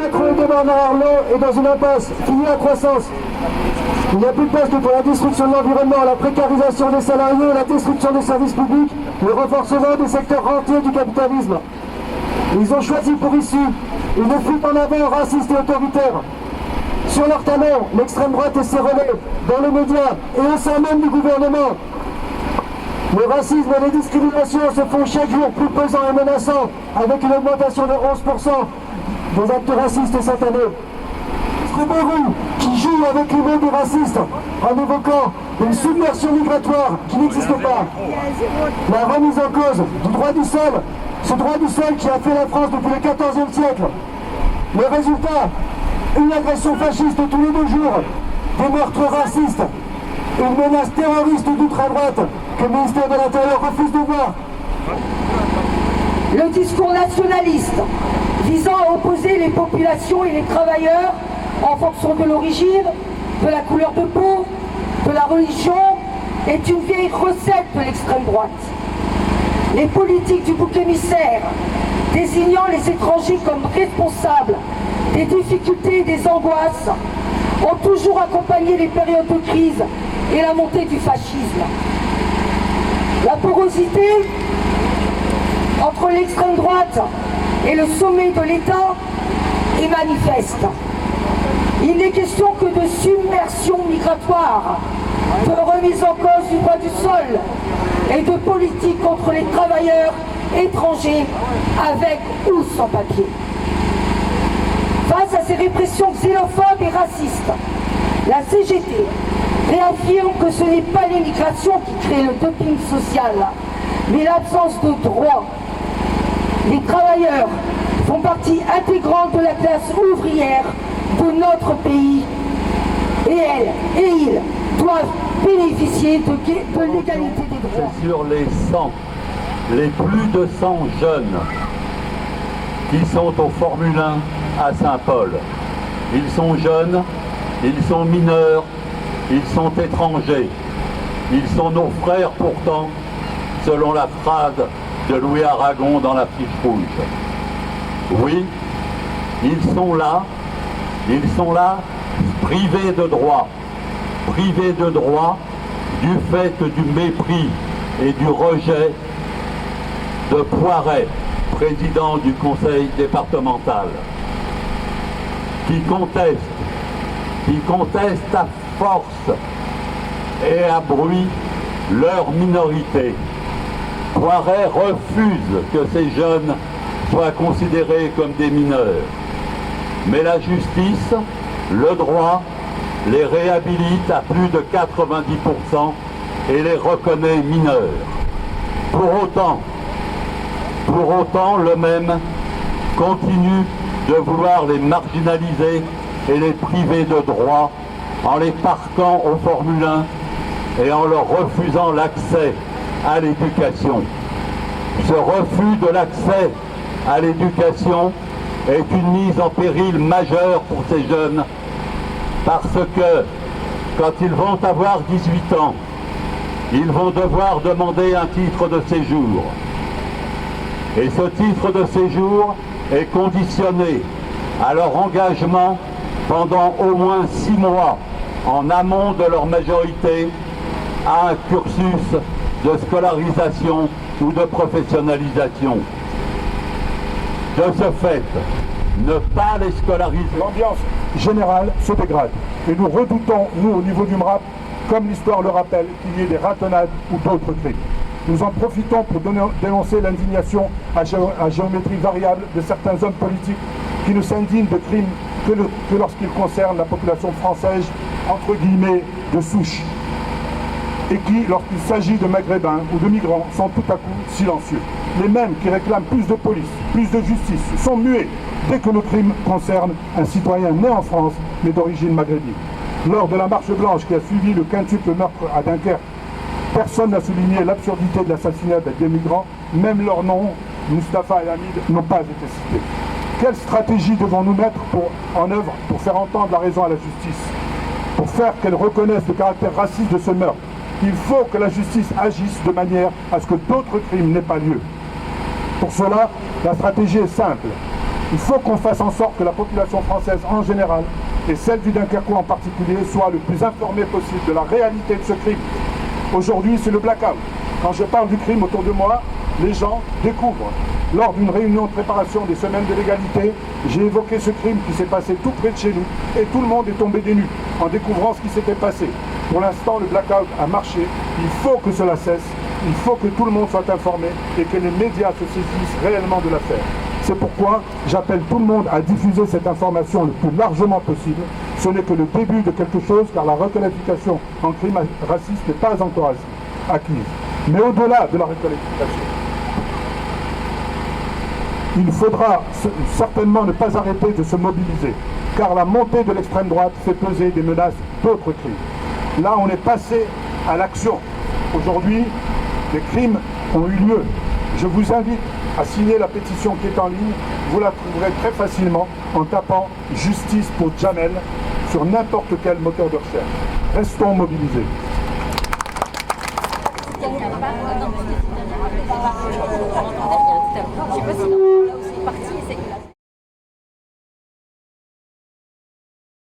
Macron et de Bernard Arnault est dans une impasse. Fini la croissance. Il n'y a plus de place que pour la destruction de l'environnement, la précarisation des salariés, la destruction des services publics, le renforcement des secteurs rentiers du capitalisme. Ils ont choisi pour issue une fuite en avant raciste et autoritaire. Sur leur talon, l'extrême droite et ses relais, dans les médias et au sein même du gouvernement. Le racisme et les discriminations se font chaque jour plus pesants et menaçants, avec une augmentation de 11% des actes racistes cette année. Bayrou, qui joue avec les mots des racistes en évoquant une submersion migratoire qui n'existe pas. La remise en cause du droit du sol, ce droit du sol qui a fait la France depuis le XIVe siècle. Le résultat, une agression fasciste tous les 2 jours, des meurtres racistes, une menace terroriste d'ultra-droite que le ministère de l'Intérieur refuse de voir. Le discours nationaliste visant à opposer les populations et les travailleurs en fonction de l'origine, de la couleur de peau, de la religion, est une vieille recette de l'extrême droite. Les politiques du bouc émissaire, désignant les étrangers comme responsables des difficultés et des angoisses, ont toujours accompagné les périodes de crise et la montée du fascisme. La porosité entre l'extrême droite et le sommet de l'État est manifeste. Il n'est question que de submersion migratoire, de remise en cause du droit du sol et de politique contre les travailleurs étrangers avec ou sans papier. Face à ces répressions xénophobes et racistes, la CGT réaffirme que ce n'est pas l'immigration qui crée le dumping social, mais l'absence de droits. Les travailleurs font partie intégrante de la classe ouvrière de notre pays et elles et ils doivent bénéficier de l'égalité des droits. C'est sur les 100, les plus de 100 jeunes qui sont au Formule 1 à Saint-Paul. Ils sont jeunes, ils sont mineurs, ils sont étrangers. Ils sont nos frères pourtant, selon la phrase de Louis Aragon dans la fiche rouge. Oui, ils sont là privés de droit du fait du mépris et du rejet de Poiret, président du conseil départemental, qui conteste à force et à bruit leur minorité. Poiret refuse que ces jeunes soient considérés comme des mineurs. Mais la justice, le droit, les réhabilite à plus de 90% et les reconnaît mineurs. Pour autant, le même continue de vouloir les marginaliser et les priver de droits en les parquant au Formule 1 et en leur refusant l'accès à l'éducation. Ce refus de l'accès à l'éducation est une mise en péril majeure pour ces jeunes parce que quand ils vont avoir 18 ans, ils vont devoir demander un titre de séjour. Et ce titre de séjour est conditionné à leur engagement pendant au moins 6 mois en amont de leur majorité à un cursus de scolarisation ou de professionnalisation. De ce fait, ne pas les scolariser. L'ambiance générale se dégrade. Et nous redoutons, nous, au niveau du MRAP, comme l'histoire le rappelle, qu'il y ait des ratonnades ou d'autres crimes. Nous en profitons pour dénoncer l'indignation à géométrie variable de certains hommes politiques qui ne s'indignent de crimes que lorsqu'ils concernent la population française, entre guillemets, de souche. Et qui, lorsqu'il s'agit de maghrébins ou de migrants, sont tout à coup silencieux. Les mêmes qui réclament plus de police, plus de justice, sont muets dès que le crime concerne un citoyen né en France, mais d'origine maghrébine. Lors de la marche blanche qui a suivi le quintuple meurtre à Dunkerque, personne n'a souligné l'absurdité de l'assassinat des migrants, même leurs noms, Mustapha et Hamid, n'ont pas été cités. Quelle stratégie devons-nous mettre en œuvre pour faire entendre la raison à la justice, pour faire qu'elle reconnaisse le caractère raciste de ce meurtre? Il faut que la justice agisse de manière à ce que d'autres crimes n'aient pas lieu. Pour cela, la stratégie est simple. Il faut qu'on fasse en sorte que la population française en général, et celle du Dunkerquois en particulier, soit le plus informée possible de la réalité de ce crime. Aujourd'hui, c'est le blackout. Quand je parle du crime autour de moi, les gens découvrent. Lors d'une réunion de préparation des semaines de l'égalité, j'ai évoqué ce crime qui s'est passé tout près de chez nous et tout le monde est tombé des nues en découvrant ce qui s'était passé. Pour l'instant, le blackout a marché. Il faut que cela cesse. Il faut que tout le monde soit informé et que les médias se saisissent réellement de l'affaire. C'est pourquoi j'appelle tout le monde à diffuser cette information le plus largement possible. Ce n'est que le début de quelque chose car la requalification en crime raciste n'est pas encore acquise. Mais au-delà de la requalification, il faudra certainement ne pas arrêter de se mobiliser, car la montée de l'extrême droite fait peser des menaces d'autres crimes. Là, on est passé à l'action. Aujourd'hui, les crimes ont eu lieu. Je vous invite à signer la pétition qui est en ligne. Vous la trouverez très facilement en tapant « Justice pour Jamel » sur n'importe quel moteur de recherche. Restons mobilisés. Je sais pas si là où c'est parti.